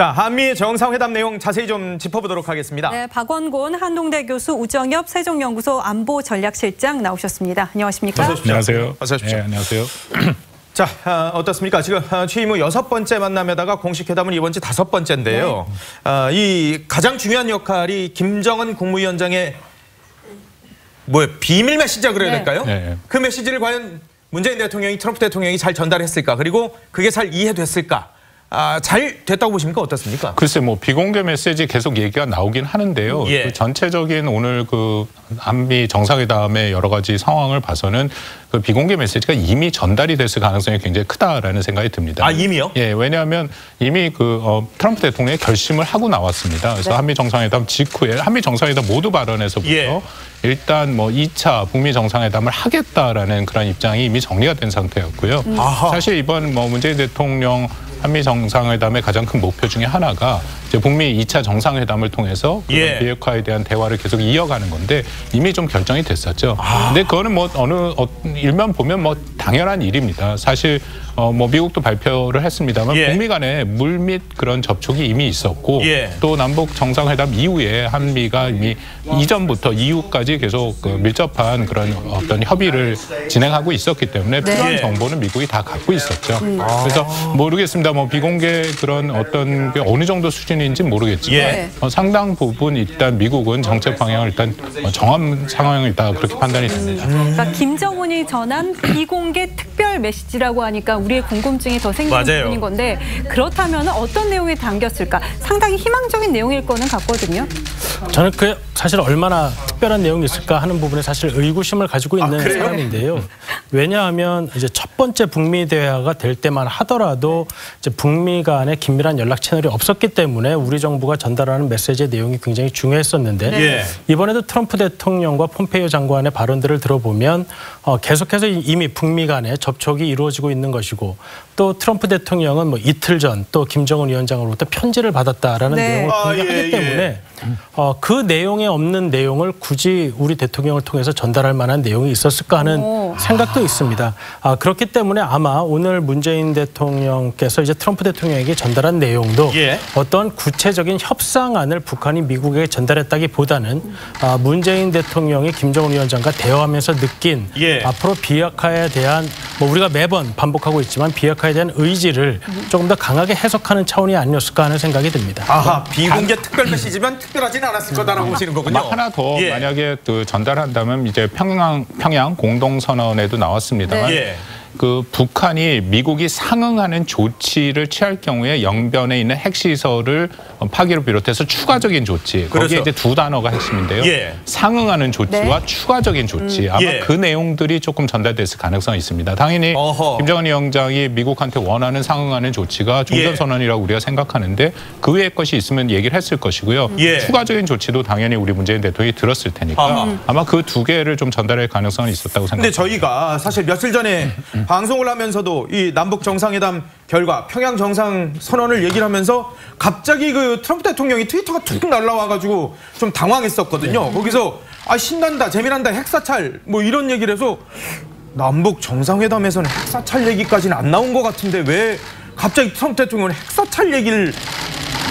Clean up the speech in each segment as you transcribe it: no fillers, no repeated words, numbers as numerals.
자, 한미 정상회담 내용 자세히 좀 짚어보도록 하겠습니다. 네, 박원곤 한동대 교수, 우정엽 세종연구소 안보전략실장 나오셨습니다. 안녕하십니까? 어서 오십시오. 안녕하세요. 어서 오십시오. 네, 안녕하세요. 자, 어떻습니까? 지금 취임 후 6번째 만남에다가 공식 회담은 이번 주 5번째인데요. 네. 이 가장 중요한 역할이 김정은 국무위원장의 비밀 메시지라 그래야 될까요? 네. 그 메시지를 과연 문재인 대통령이 트럼프 대통령이 잘 전달했을까? 그리고 그게 잘 이해됐을까? 잘 됐다고 보십니까? 어떻습니까? 글쎄 비공개 메시지 계속 얘기가 나오긴 하는데요. 예. 그 전체적인 오늘 그 한미 정상회담의 여러 가지 상황을 봐서는 그 비공개 메시지가 이미 전달이 됐을 가능성이 굉장히 크다라는 생각이 듭니다. 아, 이미요? 예, 왜냐하면 이미 트럼프 대통령이 결심을 하고 나왔습니다. 그래서 네. 한미 정상회담 직후에 한미 정상회담 모두 발언에서부터 예. 일단 2차 북미 정상회담을 하겠다라는 그런 입장이 이미 정리가 된 상태였고요. 사실 이번 문재인 대통령 한미 정상회담의 가장 큰 목표 중에 하나가 이제 북미 2차 정상회담을 통해서 예. 비핵화에 대한 대화를 계속 이어가는 건데 이미 좀 결정이 됐었죠. 근데 그거는 어느 일면 보면 당연한 일입니다. 사실 미국도 발표를 했습니다만 예. 북미 간에 물밑 그런 접촉이 이미 있었고 예. 또 남북 정상회담 이후에 한미가 이미 이전부터 이후까지 계속 밀접한 그런 어떤 협의를 진행하고 있었기 때문에 네. 필요한 예. 정보는 미국이 다 갖고 있었죠. 그래서 모르겠습니다. 비공개 그런 어떤 게 어느 정도 수준인지 모르겠지만 예. 상당 부분 일단 미국은 정책 방향을 일단 정한 상황이 있다 그렇게 판단이 됩니다. 그러니까 김정은이 전한 비공개 특별 메시지라고 하니까 우리의 궁금증이 더 생기는 맞아요. 부분인 건데 그렇다면 어떤 내용이 담겼을까? 상당히 희망적인 내용일 거는 같거든요. 저는 그 사실 얼마나 특별한 내용이 있을까 하는 부분에 사실 의구심을 가지고 있는 사람인데요. 왜냐하면 이제 첫 번째 북미 대화가 될 때만 하더라도 이제 북미 간의 긴밀한 연락 채널이 없었기 때문에 우리 정부가 전달하는 메시지의 내용이 굉장히 중요했었는데 네. 이번에도 트럼프 대통령과 폼페이오 장관의 발언들을 들어보면 계속해서 이미 북미 간의 접촉이 이루어지고 있는 것이고 또 트럼프 대통령은 이틀 전 또 김정은 위원장으로부터 편지를 받았다라는 네. 내용을 공개하기 때문에 그 내용에 없는 내용을 굳이 우리 대통령을 통해서 전달할 만한 내용이 있었을까 하는 생각도 있습니다. 그렇기 때문에 아마 오늘 문재인 대통령께서 이제 트럼프 대통령에게 전달한 내용도 예. 어떤 구체적인 협상안을 북한이 미국에게 전달했다기보다는 문재인 대통령이 김정은 위원장과 대화하면서 느낀 예. 앞으로 비핵화에 대한 우리가 매번 반복하고 있지만 비핵화에 대한 의지를 조금 더 강하게 해석하는 차원이 아니었을까 하는 생각이 듭니다. 아하, 비공개 특별 메시지만 특별하지는 않았을 거다라고 보시는 거군요. 하나 더 예. 만약에 전달한다면 이제 평양 공동선언에도 나왔습니다만 예. 그 북한이 미국이 상응하는 조치를 취할 경우에 영변에 있는 핵시설을 파기를 비롯해서 추가적인 조치. 그렇죠. 거기에 이제 두 단어가 핵심인데요. 예. 상응하는 조치와 네. 추가적인 조치. 아마 예. 그 내용들이 조금 전달됐을 가능성이 있습니다. 당연히 김정은 위원장이 미국한테 원하는 상응하는 조치가 종전선언이라고 우리가 생각하는데 그 외의 것이 있으면 얘기를 했을 것이고요. 예. 추가적인 조치도 당연히 우리 문재인 대통령이 들었을 테니까 아마 그 두 개를 좀 전달할 가능성은 있었다고 생각합니다. 근데 저희가 사실 며칠 전에 방송을 하면서도 이 남북 정상회담 결과 평양 정상 선언을 얘기를 하면서 갑자기 그 트럼프 대통령이 트위터가 툭 날라와가지고 좀 당황했었거든요. 거기서 신난다, 재미난다, 핵사찰 이런 얘기를 해서 남북 정상회담에서는 핵사찰 얘기까지는 안 나온 것 같은데 왜 갑자기 트럼프 대통령은 핵사찰 얘기를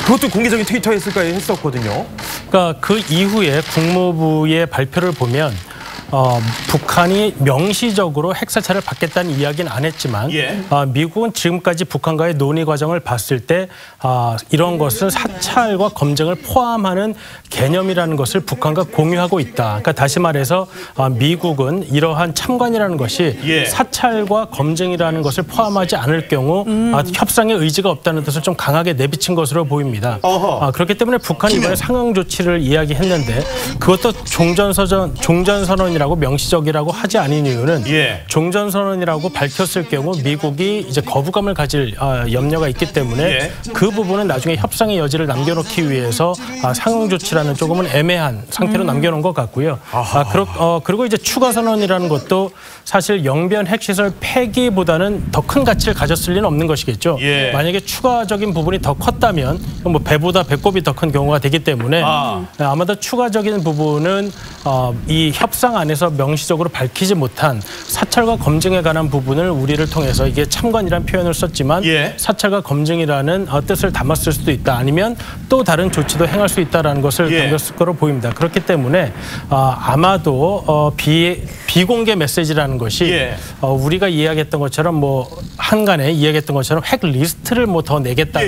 그것도 공개적인 트위터에 했을까 했었거든요. 그러니까 그 이후에 국무부의 발표를 보면 북한이 명시적으로 핵사찰을 받겠다는 이야기는 안 했지만 예. 미국은 지금까지 북한과의 논의 과정을 봤을 때 이런 것은 사찰과 검증을 포함하는 개념이라는 것을 북한과 공유하고 있다. 그러니까 다시 말해서 미국은 이러한 참관이라는 것이 예. 사찰과 검증이라는 것을 포함하지 않을 경우 협상의 의지가 없다는 뜻을 좀 강하게 내비친 것으로 보입니다. 그렇기 때문에 북한이 이번에 상응 조치를 이야기했는데 그것도 종전선언이라고 명시적이라고 하지 않은 이유는 종전선언이라고 밝혔을 경우 미국이 이제 거부감을 가질 염려가 있기 때문에 그 부분은 나중에 협상의 여지를 남겨놓기 위해서 상응 조치라는 조금은 애매한 상태로 남겨놓은 것 같고요. 그리고 이제 추가 선언이라는 것도 사실 영변 핵시설 폐기보다는 더 큰 가치를 가졌을 리는 없는 것이겠죠. 만약에 추가적인 부분이 더 컸다면 배보다 배꼽이 더 큰 경우가 되기 때문에 아마도 추가적인 부분은 이 협상 안에 안에서 명시적으로 밝히지 못한 사찰과 검증에 관한 부분을 우리를 통해서 이게 참관이라는 표현을 썼지만 사찰과 검증이라는 뜻을 담았을 수도 있다. 아니면 또 다른 조치도 행할 수 있다는 것을 담겼을 거로 보입니다. 그렇기 때문에 아마도 비공개 메시지라는 것이 우리가 이야기했던 것처럼 뭐 한간에 이야기했던 것처럼 핵 리스트를 뭐 더 내겠다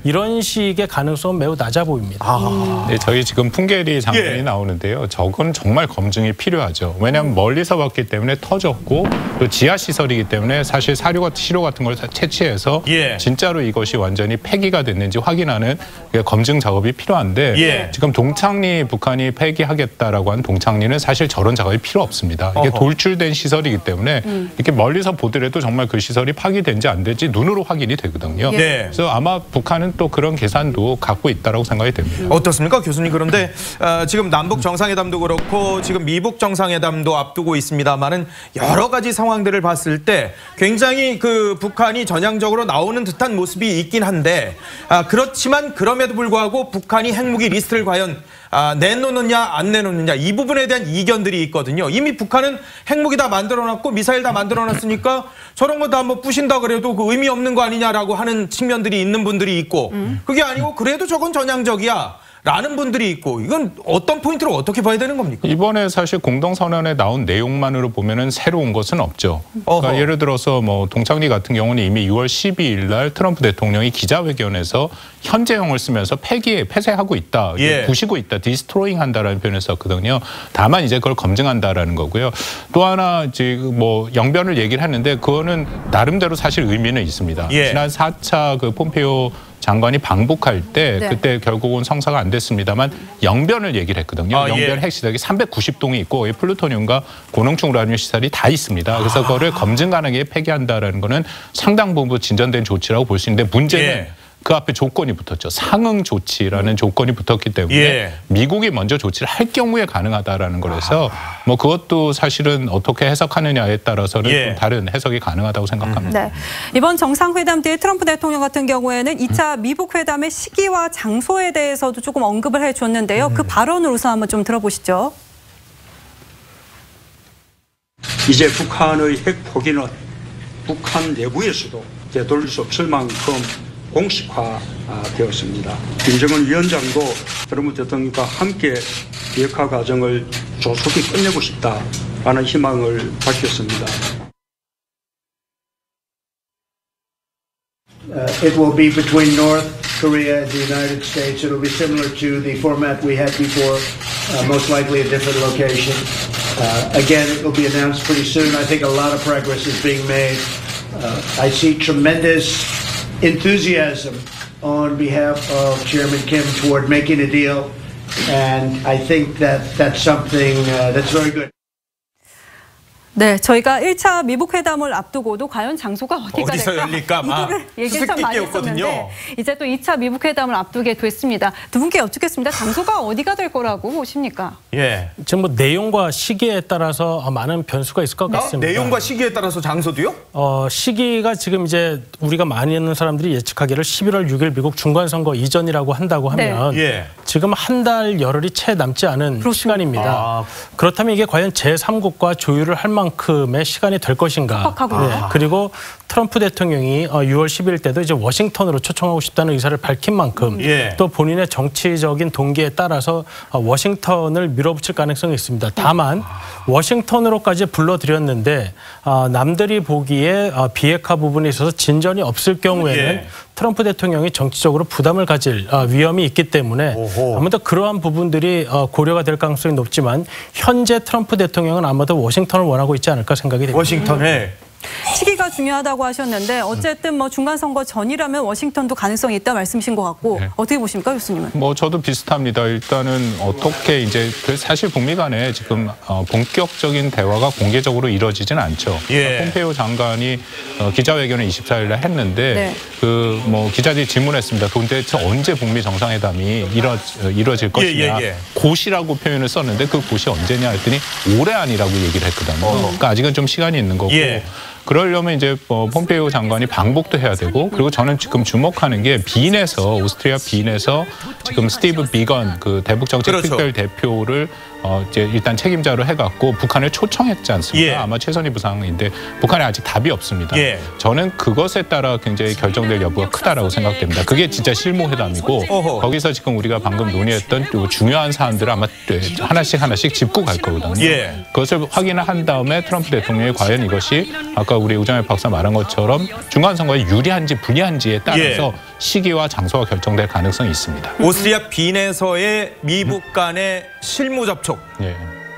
이런 식의 가능성은 매우 낮아 보입니다. 네, 저희 지금 풍계리 장면이 나오는데요. 저건 정말 검증이 필요하죠. 왜냐하면 멀리서 봤기 때문에 터졌고 또 지하 시설이기 때문에 사실 시료 같은 걸 채취해서 진짜로 이것이 완전히 폐기가 됐는지 확인하는 검증 작업이 필요한데 지금 동창리 북한이 폐기하겠다라고 한 동창리는 사실 저런 작업이 필요 없습니다. 이게 돌출된 시설이기 때문에 이렇게 멀리서 보더라도 정말 그 시설이 파기된지 안 될지 눈으로 확인이 되거든요. 그래서 아마 북한은 또 그런 계산도 갖고 있다라고 생각이 됩니다. 어떻습니까, 교수님? 그런데 지금 남북 정상회담도 그렇고 지금 미북 정상회담도 앞두고 있습니다만은 여러 가지 상황들을 봤을 때 굉장히 그 북한이 전향적으로 나오는 듯한 모습이 있긴 한데 그렇지만 그럼에도 불구하고 북한이 핵무기 리스트를 과연 내놓느냐 안 내놓느냐 이 부분에 대한 이견들이 있거든요. 이미 북한은 핵무기 다 만들어놨고 미사일 다 만들어놨으니까 저런 거 다 뭐 부신다 그래도 그 의미 없는 거 아니냐라고 하는 측면들이 있는 분들이 있고 그게 아니고 그래도 저건 전향적이야 라는 분들이 있고 이건 어떤 포인트로 어떻게 봐야 되는 겁니까? 이번에 사실 공동선언에 나온 내용만으로 보면은 새로운 것은 없죠. 그러니까 예를 들어서 뭐 동창리 같은 경우는 이미 6월 12일 날 트럼프 대통령이 기자회견에서 현재형을 쓰면서 폐쇄하고 있다, 부시고 있다, 디스트로잉 한다라는 표현을 썼거든요. 다만 이제 그걸 검증한다라는 거고요. 또 하나 이제 뭐 영변을 얘기를 했는데 그거는 나름대로 사실 의미는 있습니다. 지난 4차 그 폼페이오 장관이 방북할 때 그때 결국은 성사가 안 됐습니다만 영변을 얘기를 했거든요. 영변 핵시설이 390동이 있고 플루토늄과 고농축 우라늄 시설이 다 있습니다. 그래서 그거를 검증 가능하게 폐기한다라는 거는 상당 부분 진전된 조치라고 볼 수 있는데 문제는 그 앞에 조건이 붙었죠. 상응 조치라는 조건이 붙었기 때문에 미국이 먼저 조치를 할 경우에 가능하다라는 거라서 뭐 그것도 사실은 어떻게 해석하느냐에 따라서는 좀 다른 해석이 가능하다고 생각합니다. 이번 정상회담 뒤에 트럼프 대통령 같은 경우에는 2차 미북 회담의 시기와 장소에 대해서도 조금 언급을 해줬는데요. 그 발언을 우선 한번 좀 들어보시죠. 이제 북한의 핵 포기는 북한 내부에서도 되돌릴 수 없을 만큼 공식화되었습니다. 김정은 위원장도 트럼프 대통령과 함께 비핵화 과정을 조속히 끝내고 싶다라는 희망을 밝혔습니다. It will be between North Korea and the United States. It will be similar to the format we had before, most likely a different location. Again, it will be announced pretty soon. I think a lot of progress is being made. I see tremendous enthusiasm on behalf of Chairman Kim toward making a deal, and I think that that's something that's very good. 네, 저희가 1차 미북 회담을 앞두고도 과연 장소가 어디가 어디서 될까? 열릴까? 이거를 얘기를 참 많이 했었는데 이제 또 2차 미북 회담을 앞두게 됐습니다. 두 분께 여쭙겠습니다. 장소가 어디가 될 거라고 보십니까? 지금 뭐 내용과 시기에 따라서 많은 변수가 있을 것 같습니다. 내용과 시기에 따라서 장소도요? 시기가 지금 이제 우리가 많이 있는 사람들이 예측하기를 11월 6일 미국 중간선거 이전이라고 한다고 하면 지금 한 달 열흘이 채 남지 않은 시간입니다. 그렇다면 이게 과연 제3국과 조율을 할 만큼의 시간이 될 것인가. 그리고 트럼프 대통령이 6월 10일 때도 이제 워싱턴으로 초청하고 싶다는 의사를 밝힌 만큼 또 본인의 정치적인 동기에 따라서 워싱턴을 밀어붙일 가능성이 있습니다. 다만 워싱턴으로까지 불러들였는데 남들이 보기에 비핵화 부분에 있어서 진전이 없을 경우에는 트럼프 대통령이 정치적으로 부담을 가질 위험이 있기 때문에 아무래도 그러한 부분들이 고려가 될 가능성이 높지만 현재 트럼프 대통령은 아마도 워싱턴을 원하고 있지 않을까 생각이 됩니다. 워싱턴에. 시기가 중요하다고 하셨는데 어쨌든 뭐 중간선거 전이라면 워싱턴도 가능성이 있다 말씀이신 것 같고 어떻게 보십니까, 교수님은? 뭐 저도 비슷합니다. 일단은 어떻게 이제 사실 북미 간에 지금 본격적인 대화가 공개적으로 이루어지진 않죠. 폼페이오 장관이 기자회견을 24일 날 했는데 그 뭐 기자들이 질문했습니다. 도대체 언제 북미 정상회담이 이루어질 것이냐. 곧이라고 표현을 썼는데 그 곧이 언제냐 했더니 올해 아니라고 얘기를 했거든요. 그러니까 아직은 좀 시간이 있는 거고. 그러려면 이제 폼페이오 장관이 방북도 해야 되고 그리고 저는 지금 주목하는 게 빈에서 오스트리아 빈에서 지금 스티브 비건 그 대북정책 그렇죠. 특별 대표를 이제 일단 책임자로 해갖고 북한을 초청했지 않습니까? 예. 아마 최선희 부상인데 북한에 아직 답이 없습니다. 예. 저는 그것에 따라 굉장히 결정될 여부가 크다라고 생각됩니다. 그게 진짜 실무회담이고 어허. 거기서 지금 우리가 방금 논의했던 중요한 사안들을 아마 하나씩 짚고 갈 거거든요. 예. 그것을 확인을 한 다음에 트럼프 대통령이 과연 이것이 아까 우리 우정엽 박사 말한 것처럼 중간선거에 유리한지 불리한지에 따라서 시기와 장소가 결정될 가능성이 있습니다. 오스트리아 빈에서의 미북 간의 실무 접촉. 예.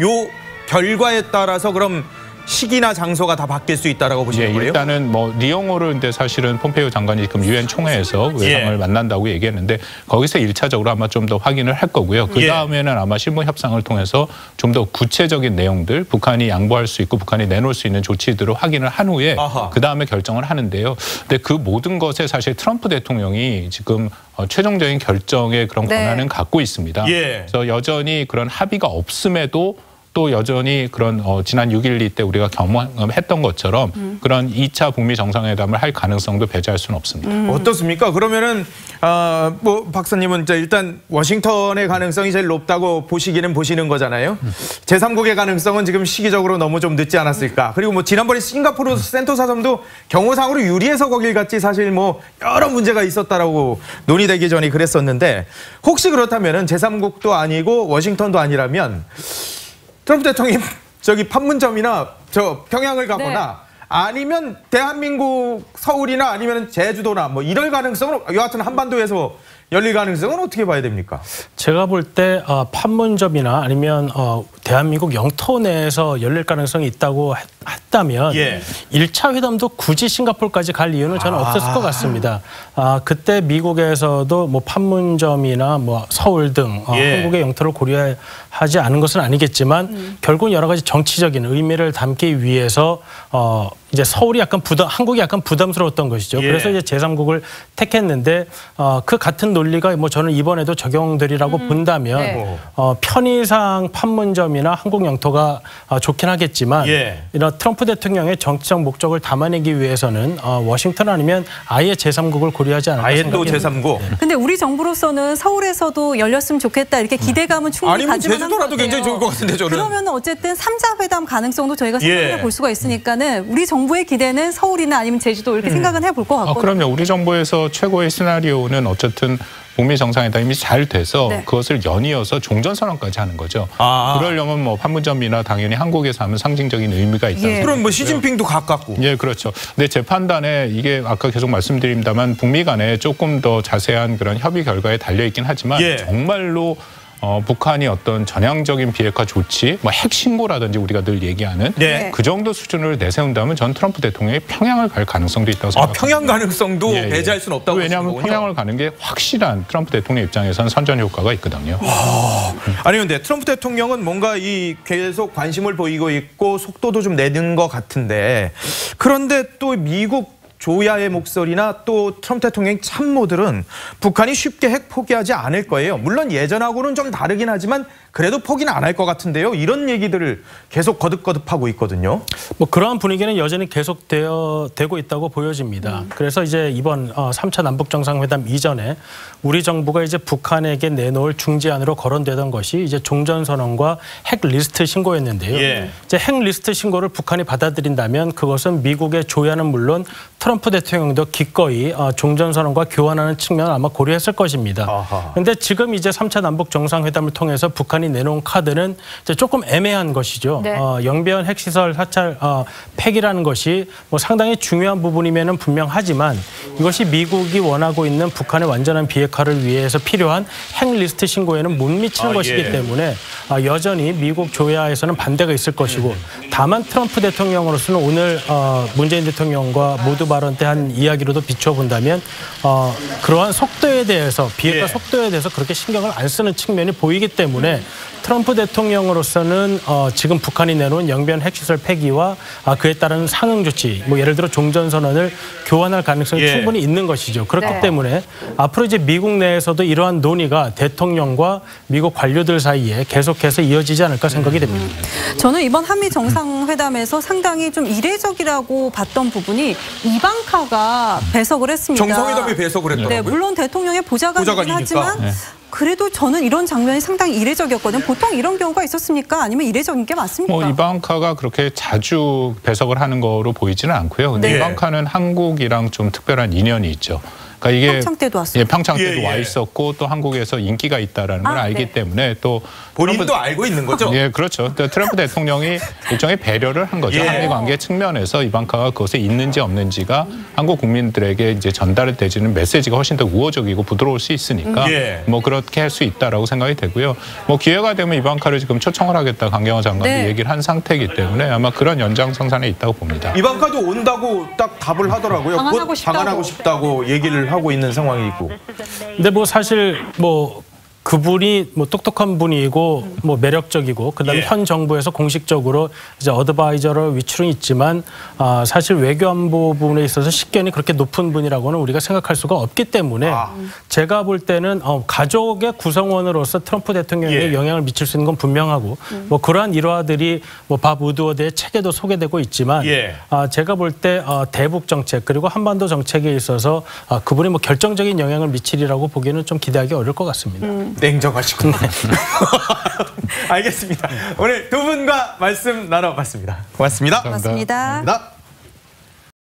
요 결과에 따라서 그럼 시기나 장소가 다 바뀔 수 있다라고 보시는 거예요? 일단은 리용호를 근데 사실은 폼페이오 장관이 지금 유엔 총회에서 외상을 만난다고 얘기했는데 거기서 1차적으로 아마 좀 더 확인을 할 거고요. 그 다음에는 아마 실무 협상을 통해서 좀 더 구체적인 내용들, 북한이 양보할 수 있고 북한이 내놓을 수 있는 조치들을 확인을 한 후에 그 다음에 결정을 하는데요. 근데 그 모든 것에 사실 트럼프 대통령이 지금 최종적인 결정의 그런 권한은 갖고 있습니다. 그래서 여전히 그런 합의가 없음에도 또 여전히 그런 지난 6.12 때 우리가 경험했던 것처럼 그런 2차 북미 정상회담을 할 가능성도 배제할 수는 없습니다. 어떻습니까? 그러면은 박사님은 이제 일단 워싱턴의 가능성이 제일 높다고 보시기는 보시는 거잖아요. 제3국의 가능성은 지금 시기적으로 너무 좀 늦지 않았을까. 그리고 지난번에 싱가포르 센토사 섬도 경호상으로 유리해서 거길 갔지 사실 여러 문제가 있었다라고 논의되기 전에 그랬었는데 혹시 그렇다면은 제3국도 아니고 워싱턴도 아니라면 트럼프 대통령이 판문점이나 평양을 가거나 아니면 대한민국 서울이나 아니면 제주도나 이럴 가능성은 여하튼 한반도에서 열릴 가능성은 어떻게 봐야 됩니까? 제가 볼 때 판문점이나 아니면 대한민국 영토 내에서 열릴 가능성이 있다고 했다면 1차 회담도 굳이 싱가포르까지 갈 이유는 저는 없었을 것 같습니다. 그때 미국에서도 판문점이나 서울 등 한국의 영토를 고려하지 않은 것은 아니겠지만 결국은 여러 가지 정치적인 의미를 담기 위해서 이제 서울이 한국이 약간 부담스러웠던 것이죠. 그래서 이제 제3국을 택했는데 그 같은 논리가 저는 이번에도 적용되리라고 본다면 편의상 판문점이나 한국 영토가 좋긴 하겠지만 이런 트럼프 대통령의 정치적 목적을 담아내기 위해서는 워싱턴 아니면 아예 제3국을 고려하지 않을까 생각합니다. 아예 또 제3국. 근데 우리 정부로서는 서울에서도 열렸으면 좋겠다 이렇게 기대감은 충분히 가지만 한 것 같아요. 제주도라도 굉장히 좋을 것 같은데 저는. 그러면 어쨌든 3자 회담 가능성도 저희가 생각해 볼 수가 있으니까는 우리 정부의 기대는 서울이나 아니면 제주도 이렇게 생각은 해볼 것 같거든요. 그럼요. 우리 정부에서 최고의 시나리오는 어쨌든 북미 정상회담이 잘 돼서 그것을 연이어서 종전선언까지 하는 거죠. 그러려면 판문점이나 당연히 한국에서 하면 상징적인 의미가 있다. 그럼 시진핑도 가깝고. 그렇죠. 근데 제 판단에 이게 아까 계속 말씀드립니다만 북미 간에 조금 더 자세한 그런 협의 결과에 달려있긴 하지만 정말로 북한이 어떤 전향적인 비핵화 조치, 핵 신고라든지 우리가 늘 얘기하는 그 정도 수준을 내세운다면 전 트럼프 대통령이 평양을 갈 가능성도 있다고 생각합니다. 평양 가능성도 배제할 수는 없다고 왜냐하면 보시는군요. 평양을 가는 게 확실한 트럼프 대통령 입장에서는 선전 효과가 있거든요. 아니 근데 트럼프 대통령은 뭔가 계속 관심을 보이고 있고 속도도 좀 내는 것 같은데 그런데 또 미국 조야의 목소리나 또 트럼프 대통령의 참모들은 북한이 쉽게 핵 포기하지 않을 거예요. 물론 예전하고는 좀 다르긴 하지만 그래도 포기는 안 할 것 같은데요. 이런 얘기들을 계속 거듭거듭하고 있거든요. 그러한 분위기는 여전히 계속되고 있다고 보여집니다. 그래서 이제 이번 3차 남북 정상회담 이전에 우리 정부가 이제 북한에게 내놓을 중재안으로 거론되던 것이 이제 종전선언과 핵 리스트 신고였는데요. 이제 핵 리스트 신고를 북한이 받아들인다면 그것은 미국의 조야는 물론 트럼프 대통령도 기꺼이 종전선언과 교환하는 측면을 아마 고려했을 것입니다. 그런데 지금 이제 3차 남북 정상회담을 통해서 북한이 내놓은 카드는 이제 조금 애매한 것이죠. 영변 핵시설 사찰 폐기라는 것이 상당히 중요한 부분이면은 분명하지만 이것이 미국이 원하고 있는 북한의 완전한 비핵화를 위해서 필요한 핵 리스트 신고에는 못 미치는 것이기 때문에 여전히 미국 조야에서는 반대가 있을 것이고 다만 트럼프 대통령으로서는 오늘 문재인 대통령과 모두 발언 때 한 이야기로도 비춰본다면 그러한 속도에 대해서 비핵화 예. 속도에 대해서 그렇게 신경을 안 쓰는 측면이 보이기 때문에 트럼프 대통령으로서는 지금 북한이 내놓은 영변 핵시설 폐기와 그에 따른 상응 조치, 뭐 예를 들어 종전선언을 교환할 가능성이 예. 충분히 있는 것이죠. 그렇기 네. 때문에 앞으로 이제 미국 내에서도 이러한 논의가 대통령과 미국 관료들 사이에 계속해서 이어지지 않을까 생각이 됩니다. 저는 이번 한미 정상회담에서 상당히 좀 이례적이라고 봤던 부분이 이방카가 배석을 했습니다. 정상회담에 배석을 했더라고요. 네, 물론 대통령의 보좌관이긴 보좌관이니까. 하지만 네. 그래도 저는 이런 장면이 상당히 이례적이었거든요. 보통 이런 경우가 있었습니까? 아니면 이례적인 게 맞습니까? 뭐 이방카가 그렇게 자주 배석을 하는 거로 보이지는 않고요. 근데 네. 이방카는 한국이랑 좀 특별한 인연이 있죠. 그러니까 이게 평창 때도 왔어요. 예, 평창 때도 예, 예. 와 있었고 또 한국에서 인기가 있다라는 걸 알기 네. 때문에 또 본인도 알고 있는 거죠? 예, 그렇죠. 트럼프 대통령이 일종의 배려를 한 거죠. 예. 한미 관계 측면에서 이방카가 그것에 있는지 없는지가 한국 국민들에게 이제 전달되지는 메시지가 훨씬 더 우호적이고 부드러울 수 있으니까 예. 뭐 그렇게 할 수 있다라고 생각이 되고요. 뭐 기회가 되면 이방카를 지금 초청을 하겠다 강경화 장관이 네. 얘기를 한 상태이기 때문에 아마 그런 연장선상에 있다고 봅니다. 이방카도 온다고 딱 답을 하더라고요. 방한하고 곧 싶다고. 방한하고 싶다고 얘기를 하고 있는 상황이고. 근데 뭐 사실 뭐 그분이 뭐 똑똑한 분이고 뭐 매력적이고 그다음에 예. 현 정부에서 공식적으로 이제 어드바이저로 위치는 있지만 사실 외교안보 부분에 있어서 식견이 그렇게 높은 분이라고는 우리가 생각할 수가 없기 때문에 제가 볼 때는 가족의 구성원으로서 트럼프 대통령에게 예. 영향을 미칠 수 있는 건 분명하고 뭐 그러한 일화들이 뭐 밥 우드워드의 책에도 소개되고 있지만 예. 제가 볼 때 대북 정책 그리고 한반도 정책에 있어서 그분이 뭐 결정적인 영향을 미치리라고 보기에는 좀 기대하기 어려울 것 같습니다. 냉정하시고. 알겠습니다. 오늘 두 분과 말씀 나눠봤습니다. 고맙습니다. 고맙습니다. 감사합니다.